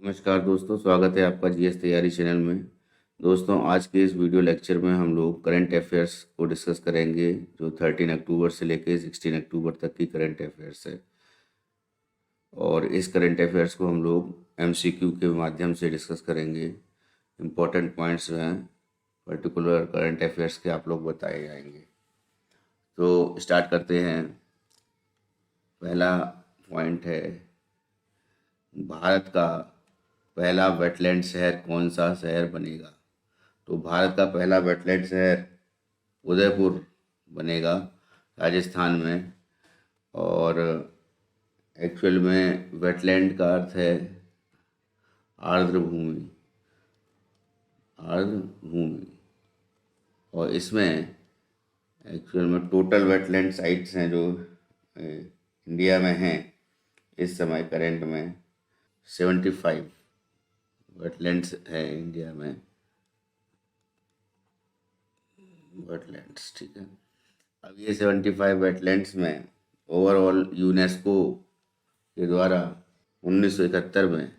नमस्कार दोस्तों, स्वागत है आपका जीएस तैयारी चैनल में। दोस्तों, आज के इस वीडियो लेक्चर में हम लोग करंट अफेयर्स को डिस्कस करेंगे, जो 13 अक्टूबर से लेकर 16 अक्टूबर तक की करंट अफेयर्स है। और इस करंट अफेयर्स को हम लोग एमसीक्यू के माध्यम से डिस्कस करेंगे। इम्पोर्टेंट पॉइंट्स जो हैं पर्टिकुलर करंट अफेयर्स के आप लोग बताए जाएंगे। तो स्टार्ट करते हैं। पहला पॉइंट है, भारत का पहला वेटलैंड शहर कौन सा शहर बनेगा? तो भारत का पहला वेटलैंड शहर उदयपुर बनेगा, राजस्थान में। और एक्चुअल में वेटलैंड का अर्थ है आर्द्र भूमि, आर्द्र भूमि। और इसमें एक्चुअल में टोटल वेटलैंड साइट्स हैं जो इंडिया में हैं इस समय करंट में 75 वेटलैंड्स है इंडिया में, वेटलैंड्स। ठीक है। अब ये 75 वेटलैंड्स में ओवरऑल यूनेस्को के द्वारा 1971 में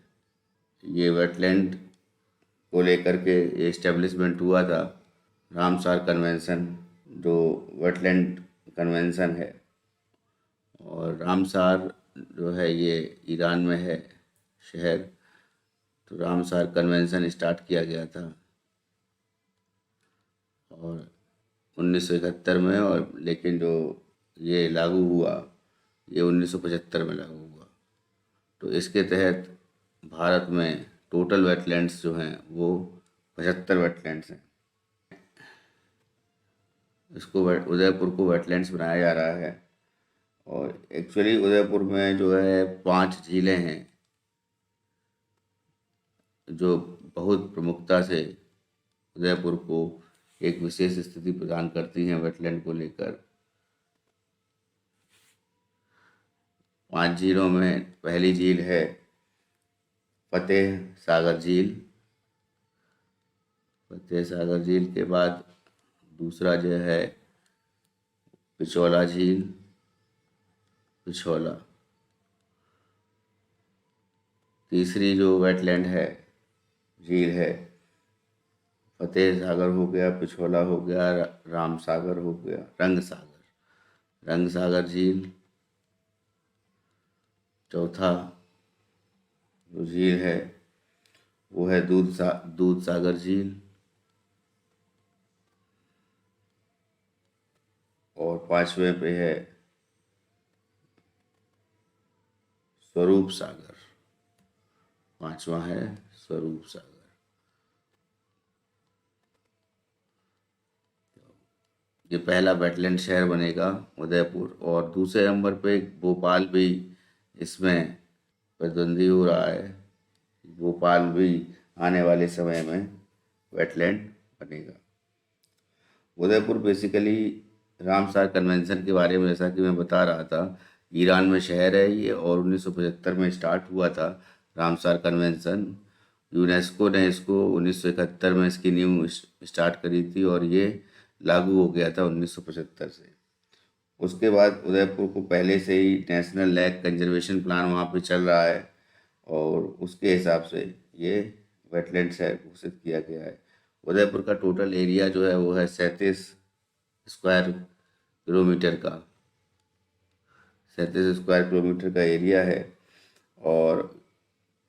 ये वेटलैंड को लेकर के इस्टेब्लिशमेंट हुआ था, रामसार कन्वेंशन, जो वेटलैंड कन्वेंशन है। और रामसार जो है ये ईरान में है शहर। तो रामसार कन्वेंशन स्टार्ट किया गया था और 1971 में, और लेकिन जो ये लागू हुआ ये 1975 में लागू हुआ। तो इसके तहत भारत में टोटल वेटलैंड्स जो हैं वो 75 वेटलैंड्स हैं। इसको उदयपुर को वेटलैंड्स बनाया जा रहा है। और एक्चुअली उदयपुर में जो है 5 झीलें हैं जो बहुत प्रमुखता से उदयपुर को एक विशेष स्थिति प्रदान करती हैं वेटलैंड को लेकर। 5 झीलों में पहली झील है फतेह सागर झील। फतेह सागर झील के बाद दूसरा जो है पिछोला झील, पिछोला। तीसरी जो वेटलैंड है, झील है, फतेह सागर हो गया, पिछोला हो गया, राम सागर हो गया, रंग सागर, रंग सागर झील। चौथा जो झील है वो है दूध सागर झील। और 5वें पे है स्वरूप सागर, 5वां है स्वरूप सागर। ये पहला वेटलैंड शहर बनेगा उदयपुर। और दूसरे नंबर पे भोपाल भी इसमें प्रतिद्वंदी हो रहा है। भोपाल भी आने वाले समय में वेटलैंड बनेगा। उदयपुर बेसिकली रामसार कन्वेंशन के बारे में, जैसा कि मैं बता रहा था, ईरान में शहर है ये, और 1975 में स्टार्ट हुआ था रामसार कन्वेंशन। यूनेस्को ने इसको 1971 में इसकी नींव स्टार्ट करी थी और ये लागू हो गया था 1975 से। उसके बाद उदयपुर को पहले से ही नेशनल लैक कंजर्वेशन प्लान वहाँ पे चल रहा है और उसके हिसाब से ये वेटलैंड शहर घोषित किया गया है। उदयपुर का टोटल एरिया जो है वो है 37 स्क्वायर किलोमीटर का, 37 स्क्वायर किलोमीटर का एरिया है। और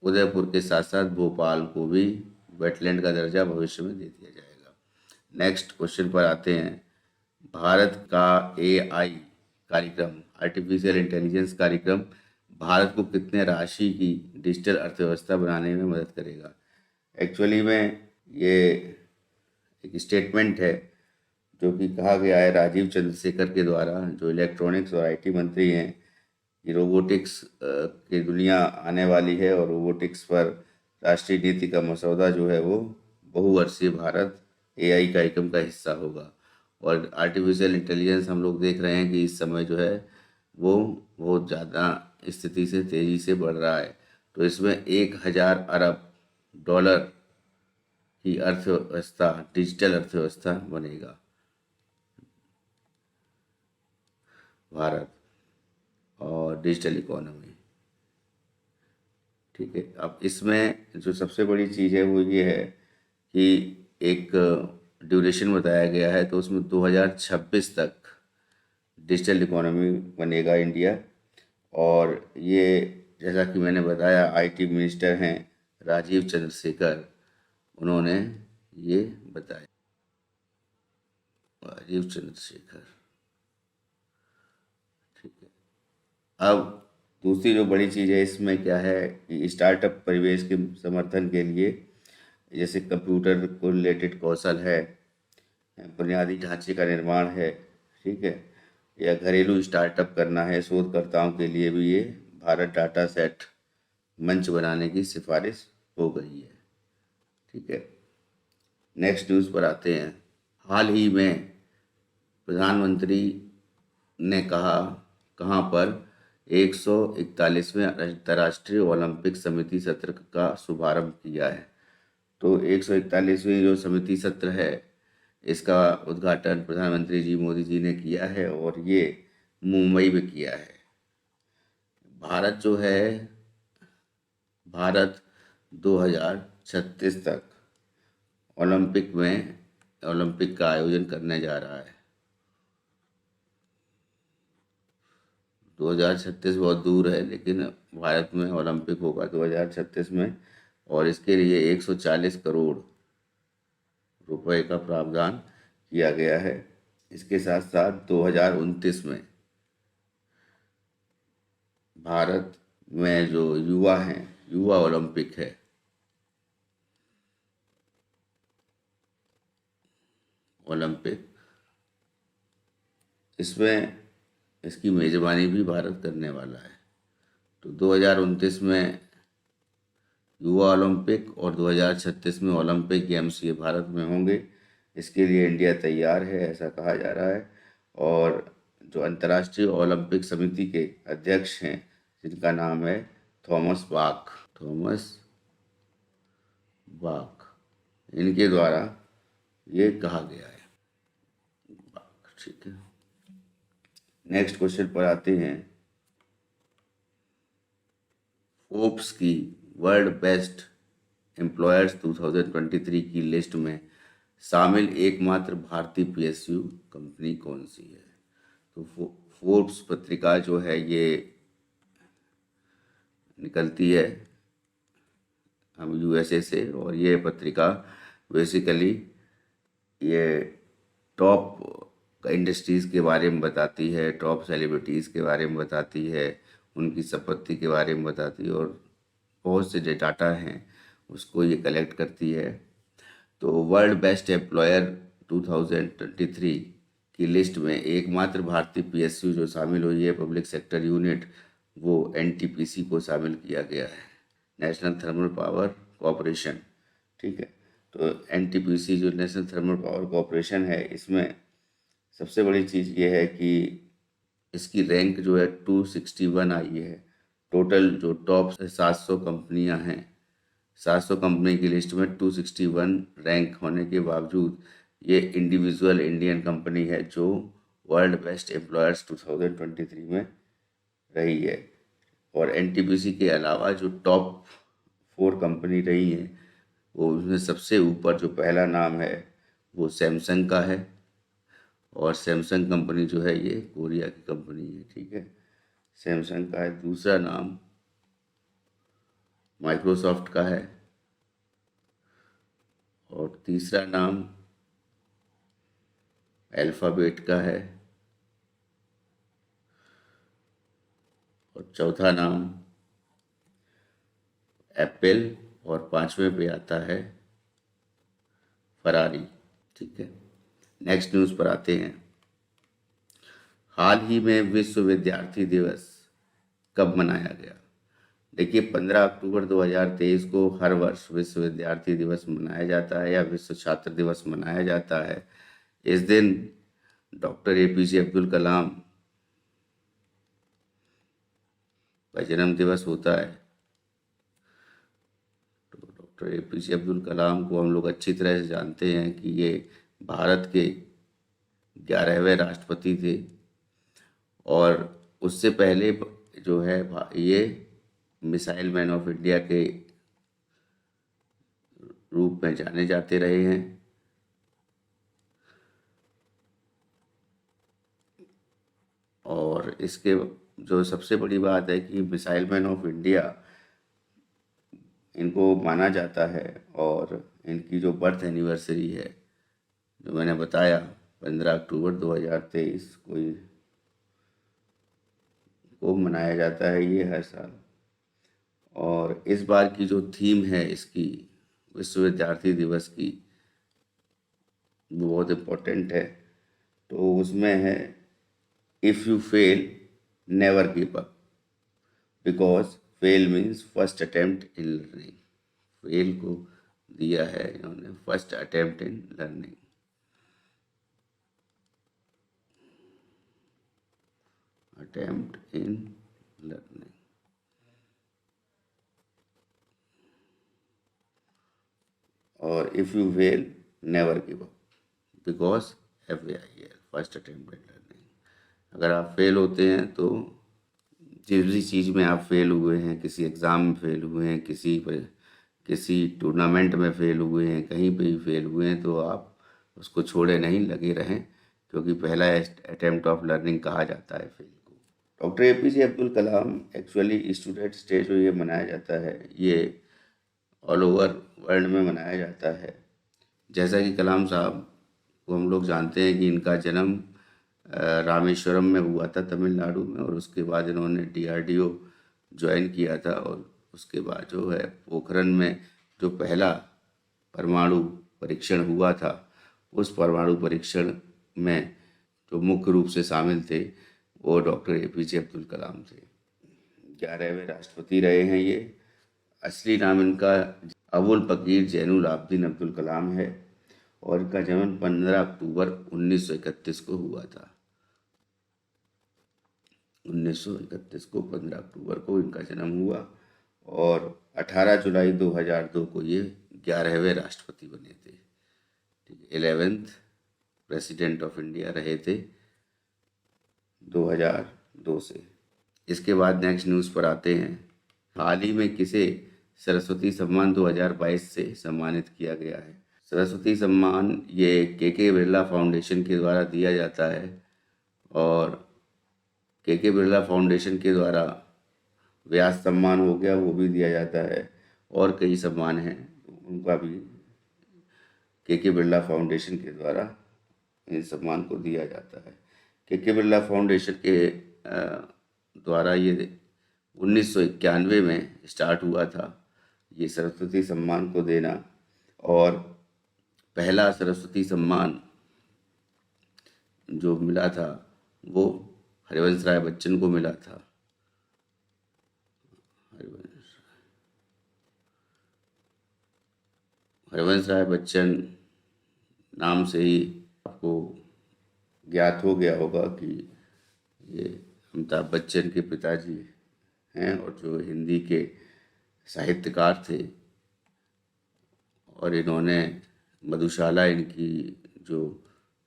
उदयपुर के साथ साथ भोपाल को भी वेटलैंड का दर्जा भविष्य में दे दिया जाएगा। नेक्स्ट क्वेश्चन पर आते हैं। भारत का एआई कार्यक्रम, आर्टिफिशियल इंटेलिजेंस कार्यक्रम, भारत को कितने राशि की डिजिटल अर्थव्यवस्था बनाने में मदद करेगा? एक्चुअली में ये एक स्टेटमेंट है जो कि कहा गया है राजीव चंद्रशेखर के द्वारा, जो इलेक्ट्रॉनिक्स और आईटी मंत्री हैं, कि रोबोटिक्स की दुनिया आने वाली है और रोबोटिक्स पर राष्ट्रीय नीति का मसौदा जो है वो बहुवर्षीय भारत एआई कार्यक्रम का हिस्सा होगा। और आर्टिफिशियल इंटेलिजेंस हम लोग देख रहे हैं कि इस समय जो है वो बहुत ज़्यादा स्थिति से तेज़ी से बढ़ रहा है। तो इसमें 1000 अरब डॉलर की अर्थव्यवस्था, डिजिटल अर्थव्यवस्था बनेगा भारत, और डिजिटल इकोनॉमी। ठीक है। अब इसमें जो सबसे बड़ी चीज़ है वो ये है कि एक ड्यूरेशन बताया गया है, तो उसमें 2026 तक डिजिटल इकोनॉमी बनेगा इंडिया। और ये जैसा कि मैंने बताया, आईटी मिनिस्टर हैं राजीव चंद्रशेखर, उन्होंने ये बताया, राजीव चंद्रशेखर। ठीक है। अब दूसरी जो बड़ी चीज़ है इसमें क्या है कि स्टार्टअप परिवेश के समर्थन के लिए, जैसे कंप्यूटर को रिलेटेड कौशल है, बुनियादी ढांचे का निर्माण है, ठीक है, या घरेलू स्टार्टअप करना है शोधकर्ताओं के लिए भी ये भारत डाटा सेट मंच बनाने की सिफारिश हो गई है। ठीक है। नेक्स्ट न्यूज़ पर आते हैं। हाल ही में प्रधानमंत्री ने कहाँ पर 141वें अंतर्राष्ट्रीय ओलंपिक समिति सत्र का शुभारंभ किया है। तो 141वीं जो समिति सत्र है इसका उद्घाटन प्रधानमंत्री जी मोदी जी ने किया है और ये मुंबई में किया है। भारत जो है, भारत 2036 तक ओलंपिक का आयोजन करने जा रहा है। 2036 बहुत दूर है, लेकिन भारत में ओलंपिक होगा 2036 में, और इसके लिए 140 करोड़ रुपए का प्रावधान किया गया है। इसके साथ साथ 2029 में भारत में जो युवा हैं, युवा ओलंपिक है, इसमें इसकी मेज़बानी भी भारत करने वाला है। तो 2029 में युवा ओलंपिक और 2036 में ओलंपिक गेम्स ये भारत में होंगे। इसके लिए इंडिया तैयार है, ऐसा कहा जा रहा है। और जो अंतर्राष्ट्रीय ओलंपिक समिति के अध्यक्ष हैं, जिनका नाम है थॉमस बाक, इनके द्वारा ये कहा गया है। ठीक है। नेक्स्ट क्वेश्चन पर आते हैं। फोर्ब्स की वर्ल्ड बेस्ट एम्प्लॉयर्स 2023 की लिस्ट में शामिल एकमात्र भारतीय पीएसयू कंपनी कौन सी है? तो फोर्ब्स पत्रिका जो है ये निकलती है हम यूएसए से, और ये पत्रिका बेसिकली ये टॉप इंडस्ट्रीज़ के बारे में बताती है, टॉप सेलिब्रिटीज़ के बारे में बताती है, उनकी संपत्ति के बारे में बताती है, और बहुत से जो डाटा हैं उसको ये कलेक्ट करती है। तो वर्ल्ड बेस्ट एम्प्लॉयर 2023 की लिस्ट में एकमात्र भारतीय पीएसयू जो शामिल हुई है, पब्लिक सेक्टर यूनिट, वो एनटीपीसी को शामिल किया गया है, नेशनल थर्मल पावर कॉरपोरेशन। ठीक है। तो एनटीपीसी जो नेशनल थर्मल पावर कॉरपोरेशन है, इसमें सबसे बड़ी चीज़ ये है कि इसकी रैंक जो है 261 आई है। टोटल जो टॉप 700 कंपनियां हैं, 700 कंपनी की लिस्ट में 261 रैंक होने के बावजूद ये इंडिविजुअल इंडियन कंपनी है जो वर्ल्ड बेस्ट एम्प्लॉयर्स 2023 में रही है। और एनटीपीसी के अलावा जो टॉप 4 कंपनी रही हैं, वो उसमें सबसे ऊपर जो पहला नाम है वो सैमसंग का है, और सैमसंग कंपनी जो है ये कोरिया की कंपनी है। ठीक है, सैमसंग का है। दूसरा नाम माइक्रोसॉफ्ट का है, और तीसरा नाम अल्फ़ाबेट का है, और चौथा नाम एप्पल, और पांचवें पे आता है फरारी। ठीक है। नेक्स्ट न्यूज़ पर आते हैं। हाल ही में विश्व विद्यार्थी दिवस कब मनाया गया? देखिए, 15 अक्टूबर 2023 को हर वर्ष विश्व विद्यार्थी दिवस मनाया जाता है या विश्व छात्र दिवस मनाया जाता है। इस दिन डॉक्टर एपीजे अब्दुल कलाम का जन्म दिवस होता है। तो डॉक्टर एपीजे अब्दुल कलाम को हम लोग अच्छी तरह से जानते हैं कि ये भारत के 11वें राष्ट्रपति थे, और उससे पहले जो है ये मिसाइल मैन ऑफ इंडिया के रूप में जाने जाते रहे हैं। और इसके जो सबसे बड़ी बात है कि मिसाइल मैन ऑफ इंडिया इनको माना जाता है, और इनकी जो बर्थ एनिवर्सरी है जो मैंने बताया 15 अक्टूबर 2023 को मनाया जाता है ये हर साल। और इस बार की जो थीम है इसकी विश्व विद्यार्थी दिवस की, वो बहुत इम्पोर्टेंट है। तो उसमें है if you fail never give up, because fail means first attempt in learning. Fail को दिया है इन्होंने first attempt in learning. Attempt in learning. और if you fail never give up, because FAIL first attempt in learning. अगर आप fail होते हैं तो जिस भी चीज़ में आप फेल हुए हैं, किसी एग्ज़ाम में फेल हुए हैं, किसी टूर्नामेंट में फेल हुए हैं, कहीं पे भी फेल हुए हैं, तो आप उसको छोड़े नहीं, लगे रहें, क्योंकि पहला अटेम्प्ट ऑफ लर्निंग कहा जाता है फेल को। Doctor APJ Abdul Kalam actually students day जो ये मनाया जाता है, ये ऑल ओवर वर्ल्ड में मनाया जाता है। जैसा कि कलाम साहब को हम लोग जानते हैं कि इनका जन्म रामेश्वरम में हुआ था, तमिलनाडु में, और उसके बाद इन्होंने DRDO ज्वाइन किया था। और उसके बाद जो है पोखरण में जो पहला परमाणु परीक्षण हुआ था, उस परमाणु परीक्षण में जो मुख्य रूप से शामिल थे वो डॉक्टर APJ अब्दुल कलाम थे। 11वें राष्ट्रपति रहे हैं ये। असली नाम इनका अबुल पकीर जैनुल आबदीन अब्दुल कलाम है, और इनका जन्म 15 अक्टूबर 1931 को हुआ था। 1931 को 15 अक्टूबर को इनका जन्म हुआ, और 18 जुलाई 2002 को ये 11वें राष्ट्रपति बने थे। ठीक, 11th प्रेसिडेंट ऑफ इंडिया रहे थे 2002 से। इसके बाद नेक्स्ट न्यूज़ पर आते हैं। हाल ही में किसे सरस्वती सम्मान 2022 से सम्मानित किया गया है? सरस्वती सम्मान ये KK बिरला फाउंडेशन के द्वारा दिया जाता है, और KK बिरला फाउंडेशन के द्वारा व्यास सम्मान हो गया, वो भी दिया जाता है, और कई सम्मान हैं उनका भी KK बिरला फाउंडेशन के द्वारा इन सम्मान को दिया जाता है। KK बिरला फाउंडेशन के द्वारा ये 1991 में स्टार्ट हुआ था ये सरस्वती सम्मान को देना, और पहला सरस्वती सम्मान जो मिला था वो हरिवंश राय बच्चन को मिला था। हरिवंश राय बच्चन नाम से ही आपको ज्ञात हो गया होगा कि ये अमिताभ बच्चन के पिताजी हैं, और जो हिंदी के साहित्यकार थे, और इन्होंने मधुशाला इनकी जो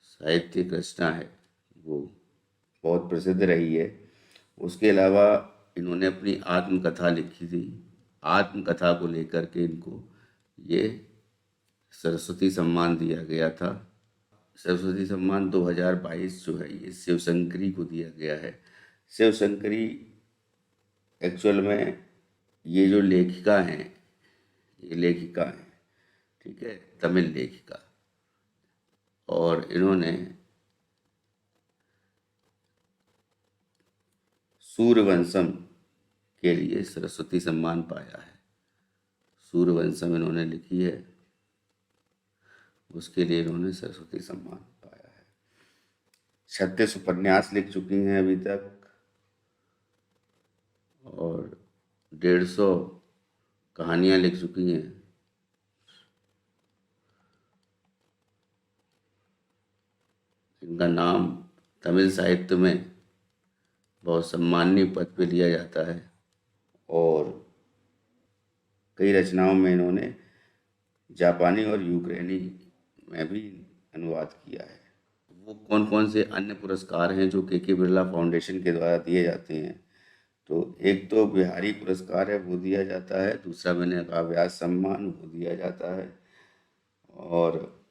साहित्यिक रचना है वो बहुत प्रसिद्ध रही है। उसके अलावा इन्होंने अपनी आत्मकथा लिखी थी। आत्मकथा को लेकर के इनको ये सरस्वती सम्मान दिया गया था। सरस्वती सम्मान 2022 जो है ये शिवशंकरी को दिया गया है। शिवशंकरी एक्चुअल में ये जो लेखिका हैं, ये लेखिका हैं, ठीक है, तमिल लेखिका, और इन्होंने सूर्यवंशम के लिए सरस्वती सम्मान पाया है। सूर्यवंशम इन्होंने लिखी है, उसके लिए इन्होंने सरस्वती सम्मान पाया है। 36 उपन्यास लिख चुकी हैं अभी तक, और 150 कहानियां लिख चुकी हैं। इनका नाम तमिल साहित्य में बहुत सम्माननीय पद पे लिया जाता है, और कई रचनाओं में इन्होंने जापानी और यूक्रेनी में भी अनुवाद किया है। वो कौन कौन से अन्य पुरस्कार हैं जो KK बिरला फाउंडेशन के द्वारा दिए जाते हैं? तो एक तो बिहारी पुरस्कार है वो दिया जाता है, दूसरा मैंने कहा व्यास सम्मान वो दिया जाता है, और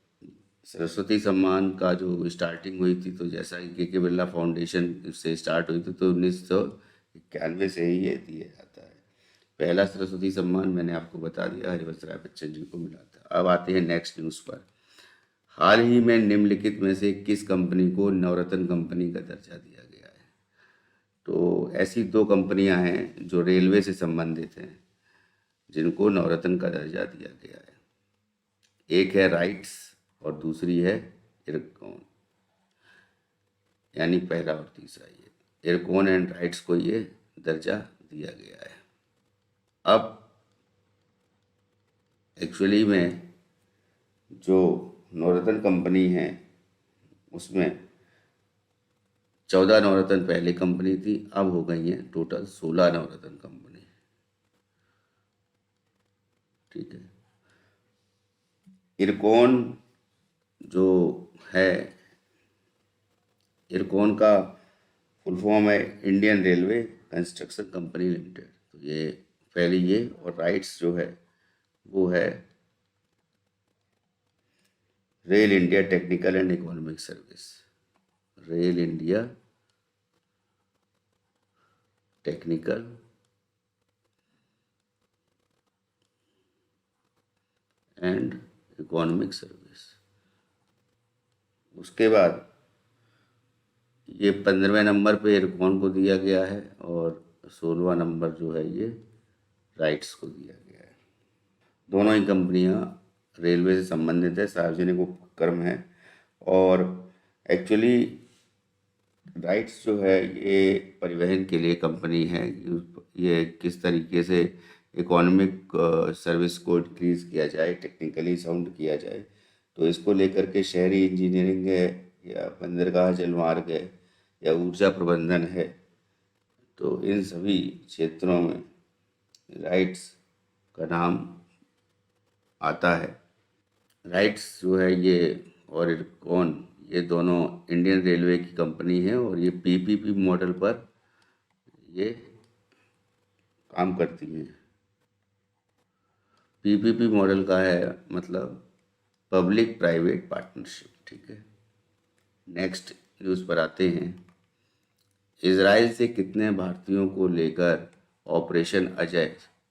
सरस्वती सम्मान का जो स्टार्टिंग हुई थी तो जैसा कि के बिरला फाउंडेशन से स्टार्ट हुई थी तो 1991 से ही ये दिया जाता है। पहला सरस्वती सम्मान मैंने आपको बता दिया, हरिवंश राय बच्चन जी को मिला था। अब आते हैं नेक्स्ट न्यूज़ पर। हाल ही में निम्नलिखित में से किस कंपनी को नवरत्न कंपनी का दर्जा दिया गया है? तो ऐसी दो कंपनियां हैं जो रेलवे से संबंधित हैं जिनको नवरत्न का दर्जा दिया गया है। एक है राइट्स और दूसरी है इरकॉन, यानी पहला और तीसरा, ये इरकॉन एंड राइट्स को ये दर्जा दिया गया है। अब एक्चुअली में जो नवरत्न कंपनी है उसमें 14 नवरत्न पहले कंपनी थी, अब हो गई है टोटल 16 नवरत्न कंपनी। ठीक है। इरकॉन जो है, इरकॉन का फुल फॉर्म है Indian railway construction company limited. तो ये पहली ये, और राइट्स जो है वो है rail India technical and economic service. Rail India technical and economic service. उसके बाद ये 15वें नंबर पे इरकॉन को दिया गया है और 16वां नंबर जो है ये राइट्स को दिया गया है। दोनों ही कंपनियां रेलवे से संबंधित है, सार्वजनिक उपक्रम है। और एक्चुअली राइट्स जो है ये परिवहन के लिए कंपनी है। ये किस तरीके से इकोनॉमिक सर्विस को इंक्रीज़ किया जाए, टेक्निकली साउंड किया जाए, तो इसको लेकर के शहरी इंजीनियरिंग है या बंदरगाह जलमार्ग है या ऊर्जा प्रबंधन है, तो इन सभी क्षेत्रों में राइट्स का नाम आता है। राइट्स जो है ये और इरकॉन ये दोनों इंडियन रेलवे की कंपनी है और ये पीपीपी मॉडल पर ये काम करती हैं। पीपीपी मॉडल का है मतलब पब्लिक प्राइवेट पार्टनरशिप। ठीक है। नेक्स्ट न्यूज़ पर आते हैं। इजराइल से कितने भारतीयों को लेकर ऑपरेशन अजय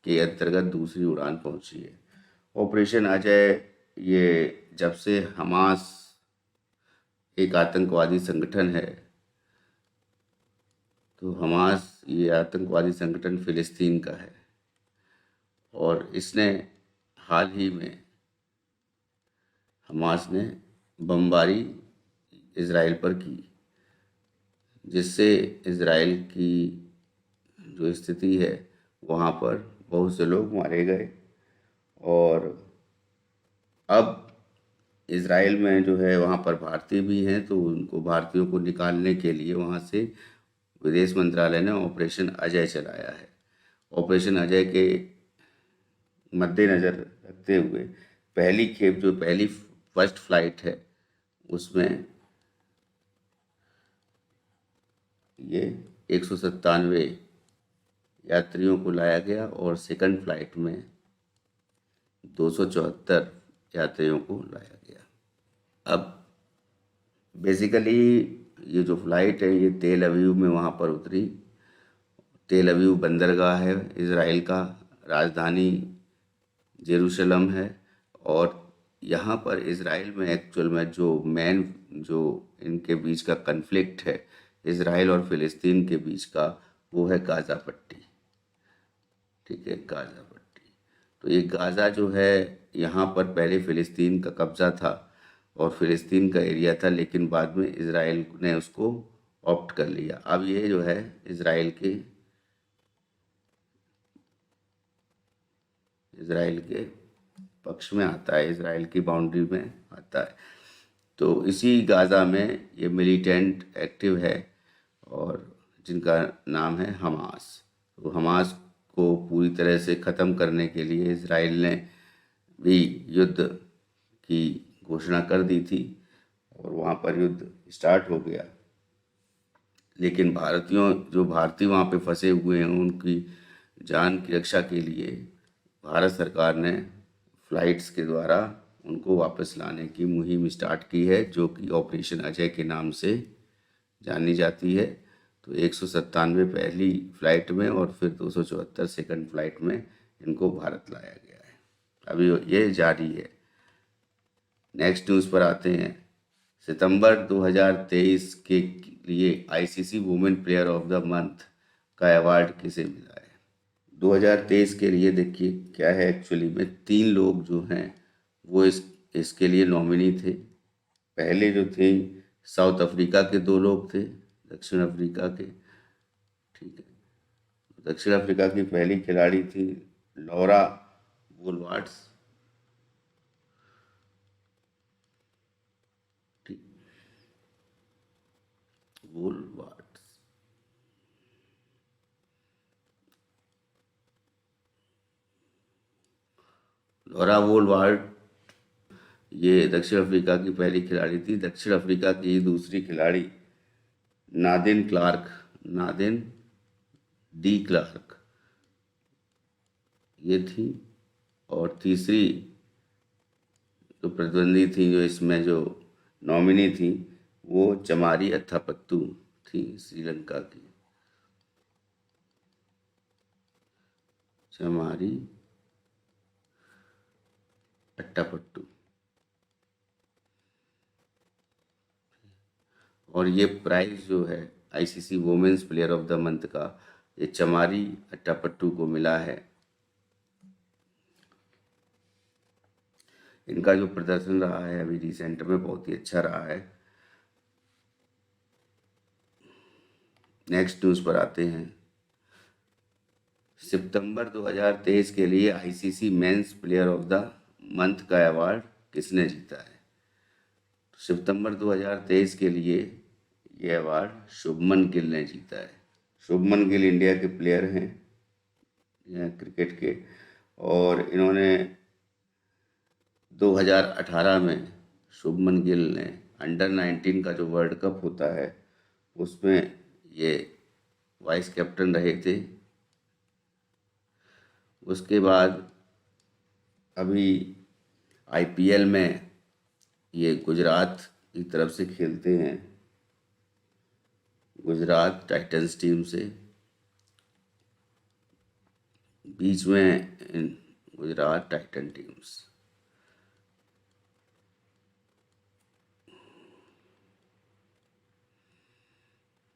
के अंतर्गत दूसरी उड़ान पहुंची है? ऑपरेशन अजय ये जब से हमास एक आतंकवादी संगठन है, तो हमास ये आतंकवादी संगठन फिलिस्तीन का है और इसने हाल ही में हमास ने बमबारी इजराइल पर की, जिससे इजराइल की जो स्थिति है वहाँ पर बहुत से लोग मारे गए। और अब इजराइल में जो है वहाँ पर भारतीय भी हैं, तो उनको भारतीयों को निकालने के लिए वहाँ से विदेश मंत्रालय ने ऑपरेशन अजय चलाया है। ऑपरेशन अजय के मद्देनज़र रखते हुए पहली खेप जो पहली फर्स्ट फ्लाइट है उसमें ये 197 यात्रियों को लाया गया और सेकंड फ्लाइट में 274 यात्रियों को लाया गया। अब बेसिकली ये जो फ्लाइट है ये तेल अवीव में वहाँ पर उतरी। तेल अवीव बंदरगाह है इजराइल का, राजधानी जेरूशलम है। और यहाँ पर इजराइल में एक्चुअल में जो इनके बीच का कन्फ्लिक्ट है इजराइल और फिलिस्तीन के बीच का, वो है गाज़ा पट्टी। ठीक है, गाज़ा पट्टी। तो ये गाज़ा जो है यहाँ पर पहले फिलिस्तीन का कब्ज़ा था और फिलिस्तीन का एरिया था, लेकिन बाद में इजराइल ने उसको ऑप्ट कर लिया। अब ये जो है इजराइल के पक्ष में आता है, इजराइल की बाउंड्री में आता है। तो इसी गाज़ा में ये मिलिटेंट एक्टिव है और जिनका नाम है हमास। तो हमास को पूरी तरह से ख़त्म करने के लिए इजराइल ने भी युद्ध की घोषणा कर दी थी और वहाँ पर युद्ध स्टार्ट हो गया। लेकिन जो भारतीय वहाँ पे फंसे हुए हैं उनकी जान की रक्षा के लिए भारत सरकार ने फ्लाइट्स के द्वारा उनको वापस लाने की मुहिम स्टार्ट की है, जो कि ऑपरेशन अजय के नाम से जानी जाती है। तो 197 पहली फ्लाइट में और फिर 274 सेकंड फ्लाइट में इनको भारत लाया गया है। अभी ये जारी है। नेक्स्ट न्यूज़ पर आते हैं। सितंबर 2023 के लिए ICC women player of the month का अवार्ड किसे मिला है? 2023 के लिए देखिए क्या है, एक्चुअली में 3 लोग जो हैं वो इसके लिए नॉमिनी थे। पहले जो थे साउथ अफ्रीका के 2 लोग थे, दक्षिण अफ्रीका के, ठीक है। दक्षिण अफ्रीका की पहली खिलाड़ी थी लॉरा वुलवार्ड्स, ठीक, वुलवार्ड्स। लॉरा वुलवार्ड ये दक्षिण अफ्रीका की पहली खिलाड़ी थी। दक्षिण अफ्रीका की दूसरी खिलाड़ी नादिन डी क्लार्क ये थी। और तीसरी जो प्रतिद्वंदी थी, जो इसमें जो नॉमिनी थी, वो चमारी अथापत्तू थी, श्रीलंका की चमारी अट्टापट्टू। और ये प्राइज जो है ICC women's player of the month का, ये चमारी अट्टापट्टू को मिला है। इनका जो प्रदर्शन रहा है अभी रिसेंट में बहुत ही अच्छा रहा है। नेक्स्ट न्यूज़ पर आते हैं। सितंबर 2023 के लिए ICC men's player of the month का अवार्ड किसने जीता है? सितंबर 2023 के लिए ये अवार्ड शुभमन गिल ने जीता है। शुभमन गिल इंडिया के प्लेयर हैं क्रिकेट के, और इन्होंने 2018 में शुभमन गिल ने अंडर 19 का जो वर्ल्ड कप होता है उसमें ये वाइस कैप्टन रहे थे। उसके बाद अभी आईपीएल में ये गुजरात की तरफ से खेलते हैं, गुजरात टाइटंस टीम से। बीच में गुजरात टाइटन टीम्स,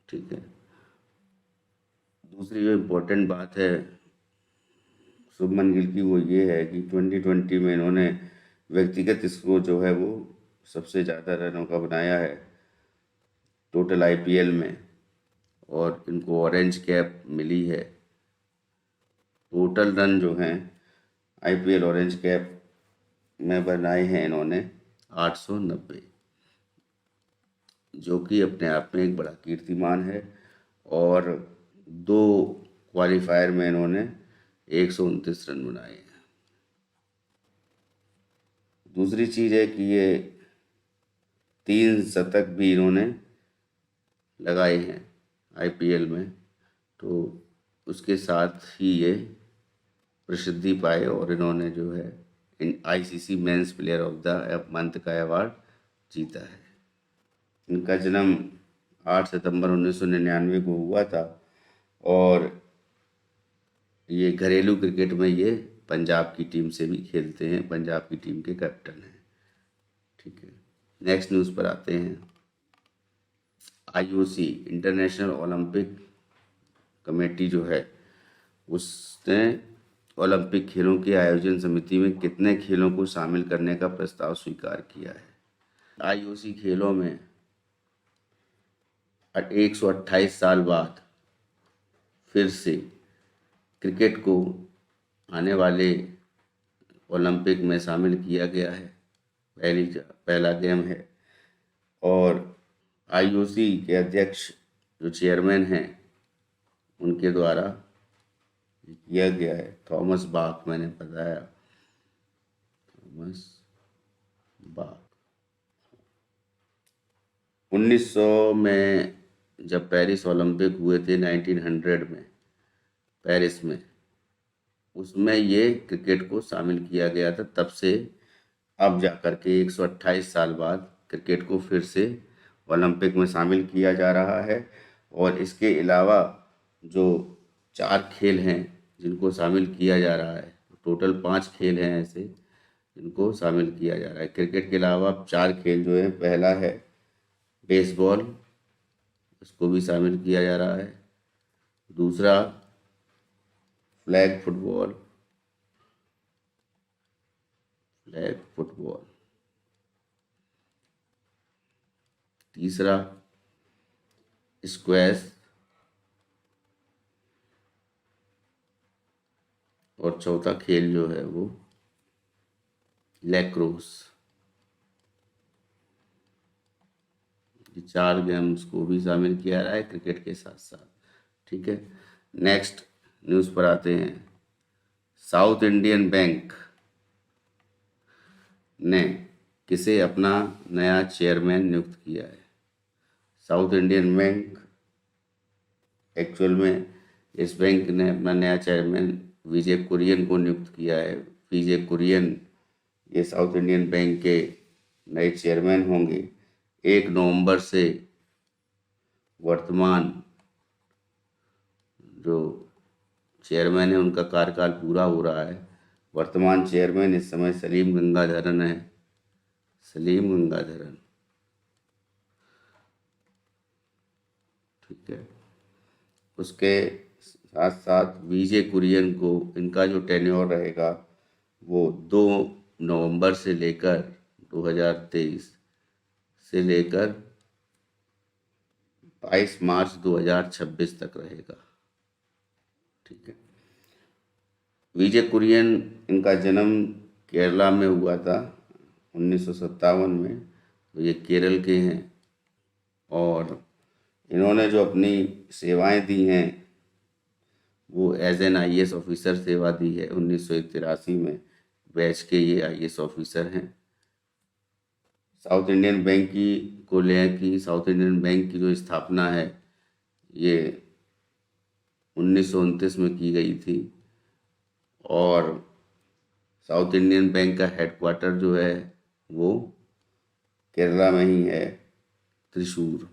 ठीक है। दूसरी जो इम्पोर्टेंट बात है शुभमन गिल की वो ये है कि 2020 में इन्होंने व्यक्तिगत स्कोर जो है वो सबसे ज़्यादा रनों का बनाया है टोटल आईपीएल में, और इनको ऑरेंज कैप मिली है। टोटल रन जो हैं आईपीएल ऑरेंज कैप में बनाए हैं इन्होंने 890, जो कि अपने आप में एक बड़ा कीर्तिमान है। और 2 क्वालिफायर में इन्होंने 129 रन बनाए हैं। दूसरी चीज़ है कि ये 3 शतक भी इन्होंने लगाए हैं आईपीएल में, तो उसके साथ ही ये प्रसिद्धि पाए और इन्होंने जो है इन ICC men's player of the month का अवार्ड जीता है। इनका जन्म 8 सितंबर 1999 को हुआ था, और ये घरेलू क्रिकेट में ये पंजाब की टीम से भी खेलते हैं, पंजाब की टीम के कैप्टन हैं, ठीक है। नेक्स्ट न्यूज़ पर आते हैं। आईओसी इंटरनेशनल ओलंपिक कमेटी जो है उसने ओलंपिक खेलों की आयोजन समिति में कितने खेलों को शामिल करने का प्रस्ताव स्वीकार किया है? आईओसी खेलों में 128 साल बाद फिर से क्रिकेट को आने वाले ओलंपिक में शामिल किया गया है। पहला गेम है, और आईओसी के अध्यक्ष जो चेयरमैन हैं उनके द्वारा किया गया है। थॉमस बाक, मैंने बताया थॉमस बाक 1900 में जब पेरिस ओलंपिक हुए थे 1900 में पेरिस में, उसमें ये क्रिकेट को शामिल किया गया था। तब से अब जाकर के 128 साल बाद क्रिकेट को फिर से ओलंपिक में शामिल किया जा रहा है। और इसके अलावा जो 4 खेल हैं जिनको शामिल किया जा रहा है, टोटल 5 खेल हैं ऐसे जिनको शामिल किया जा रहा है। क्रिकेट के अलावा 4 खेल जो है, पहला है बेसबॉल, इसको भी शामिल किया जा रहा है। दूसरा फ्लैग फुटबॉल, तीसरा स्क्वैश, और चौथा खेल जो है वो लैक्रोस। ये 4 गेम्स को भी शामिल किया जा रहा है क्रिकेट के साथ साथ। ठीक है, नेक्स्ट न्यूज़ पर आते हैं। साउथ इंडियन बैंक ने किसे अपना नया चेयरमैन नियुक्त किया है? साउथ इंडियन बैंक, एक्चुअल में इस बैंक ने अपना नया चेयरमैन विजय कुरियन को नियुक्त किया है। विजय कुरियन ये साउथ इंडियन बैंक के नए चेयरमैन होंगे। 1 नवंबर से वर्तमान जो चेयरमैन है उनका कार्यकाल पूरा हो रहा है। वर्तमान चेयरमैन इस समय सलीम गंगाधरन है, सलीम गंगाधरन। ठीक है, उसके साथ साथ विजय कुरियन को, इनका जो टेन्योर रहेगा वो 2 नवंबर से लेकर 2023 से लेकर 22 मार्च 2026 तक रहेगा। ठीक है, विजय कुरियन, इनका जन्म केरला में हुआ था 1957 में, तो ये केरल के हैं। और इन्होंने जो अपनी सेवाएं दी हैं वो एज एन आईएएस ऑफिसर सेवा दी है। 1983 में बैच के ये आईएएस ऑफिसर हैं। South Indian bank south Indian bank की जो स्थापना है ये 1929 में की गई थी। और साउथ इंडियन बैंक का हेडक्वार्टर जो है वो केरला में ही है, त्रिशूर।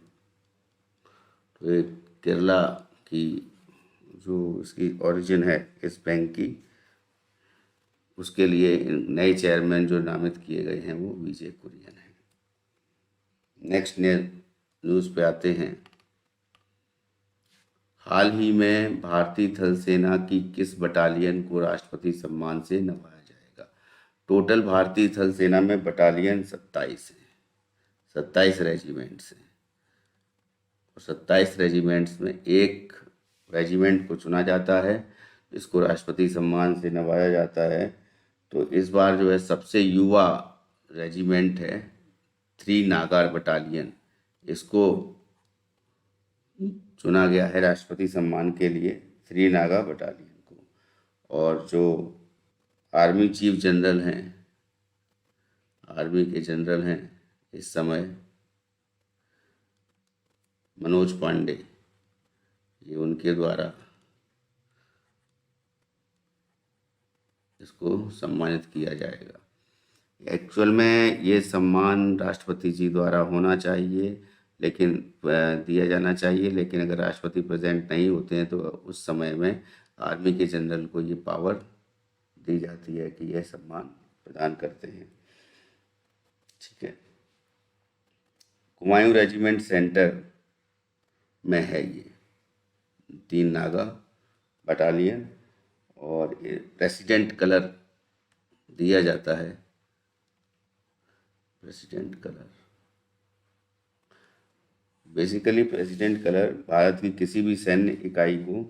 तो ये केरला की जो इसकी ओरिजिन है इस बैंक की, उसके लिए नए चेयरमैन जो नामित किए गए हैं वो विजय कुरियन है। नेक्स्ट न्यूज़ पे आते हैं। हाल ही में भारतीय थल सेना की किस बटालियन को राष्ट्रपति सम्मान से नवाजा जाएगा? टोटल भारतीय थल सेना में बटालियन 27 हैं, 27 रेजिमेंट्स हैं। और 27 रेजिमेंट्स में एक रेजिमेंट को चुना जाता है, इसको राष्ट्रपति सम्मान से नवाजा जाता है। तो इस बार जो है सबसे युवा रेजिमेंट है 3 नागा बटालियन, इसको चुना गया है राष्ट्रपति सम्मान के लिए, 3 नागा बटालियन को। और जो आर्मी चीफ जनरल हैं, आर्मी के जनरल हैं इस समय मनोज पांडे, ये उनके द्वारा इसको सम्मानित किया जाएगा। एक्चुअल में ये सम्मान राष्ट्रपति जी द्वारा होना चाहिए, लेकिन दिया जाना चाहिए, लेकिन अगर राष्ट्रपति प्रेजेंट नहीं होते हैं तो उस समय में आर्मी के जनरल को ये पावर दी जाती है कि यह सम्मान प्रदान करते हैं। ठीक है, कुमायूं रेजिमेंट सेंटर में है ये 3 नागा बटालियन। और प्रेसिडेंट कलर दिया जाता है, president colour basically president colour Bharat की किसी भी सैन्य इकाई को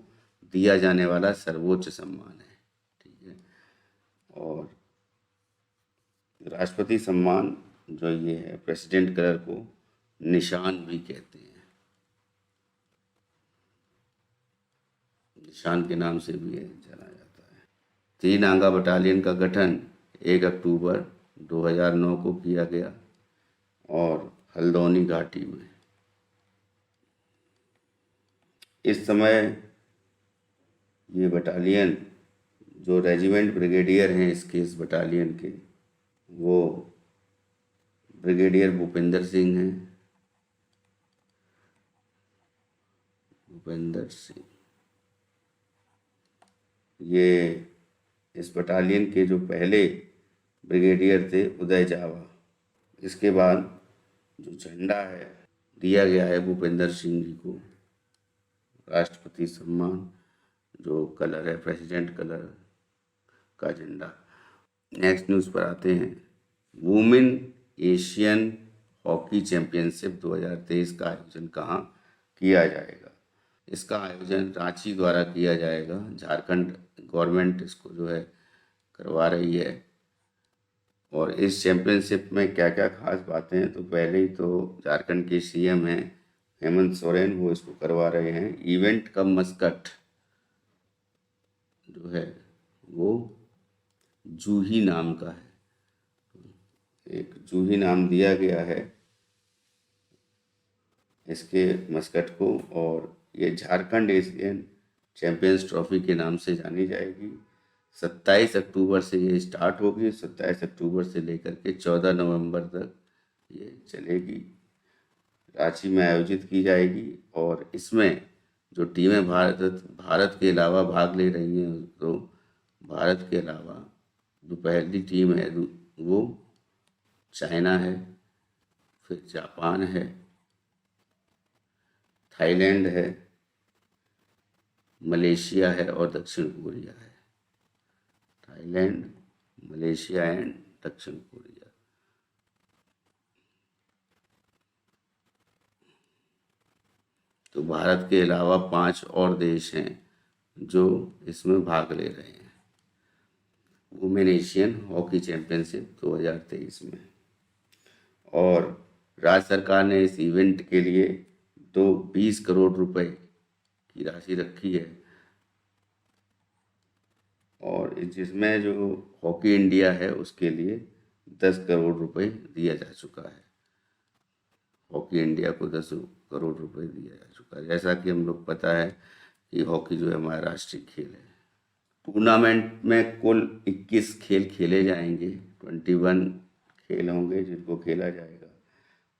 दिया जाने वाला सर्वोच्च सम्मान है। ठीक है, और राष्ट्रपति सम्मान जो ये है प्रेसिडेंट कलर को निशान भी कहते हैं, निशान के नाम से भी जाना जाता है। 3 नागा बटालियन का गठन 1 अक्टूबर 2009 को किया गया और हल्द्वानी घाटी में। इस समय ये बटालियन जो रेजिमेंट ब्रिगेडियर हैं इस बटालियन के, वो ब्रिगेडियर भूपेंद्र सिंह हैं। भूपेंद्र सिंह ये इस बटालियन के जो पहले ब्रिगेडियर थे, उदय जावा। इसके बाद जो झंडा है दिया गया है भूपेंद्र सिंह जी को, राष्ट्रपति सम्मान, जो कलर है प्रेसिडेंट कलर का झंडा। नेक्स्ट न्यूज़ पर आते हैं। वुमेन एशियन हॉकी चैंपियनशिप 2023 का आयोजन कहाँ किया जाएगा? इसका आयोजन रांची द्वारा किया जाएगा। झारखंड गवर्नमेंट इसको जो है करवा रही है। और इस चैंपियनशिप में क्या क्या खास बातें हैं, तो पहले ही तो झारखंड के सीएम हैं हेमंत सोरेन, वो इसको करवा रहे हैं। इवेंट का मस्कट जो है वो जूही नाम का है, एक जूही नाम दिया गया है इसके मस्कट को। और ये झारखंड एशियन चैंपियंस ट्रॉफी के नाम से जानी जाएगी। 27 अक्टूबर से ये स्टार्ट होगी, 27 अक्टूबर से लेकर के 14 नवंबर तक ये चलेगी, रांची में आयोजित की जाएगी। और इसमें जो टीमें भारत के अलावा भाग ले रही हैं, तो भारत के अलावा जो पहली टीम है वो चाइना है, फिर जापान है, थाईलैंड है, मलेशिया है और दक्षिण कोरिया है। थाईलैंड, मलेशिया एंड दक्षिण कोरिया। तो भारत के अलावा 5 और देश हैं जो इसमें भाग ले रहे हैं वुमेन एशियन हॉकी चैंपियनशिप 2023 में। और राज्य सरकार ने इस इवेंट के लिए तो 20 करोड़ रुपए की राशि रखी है। और जिसमें जो हॉकी इंडिया है उसके लिए 10 करोड़ रुपए दिया जा चुका है। हॉकी इंडिया को 10 करोड़ रुपए दिया जा चुका है। जैसा कि हम लोग पता है कि हॉकी जो है हमारा राष्ट्रीय खेल है। टूर्नामेंट में कुल 21 खेल खेले जाएंगे, 21 खेल होंगे जिनको खेला जाएगा,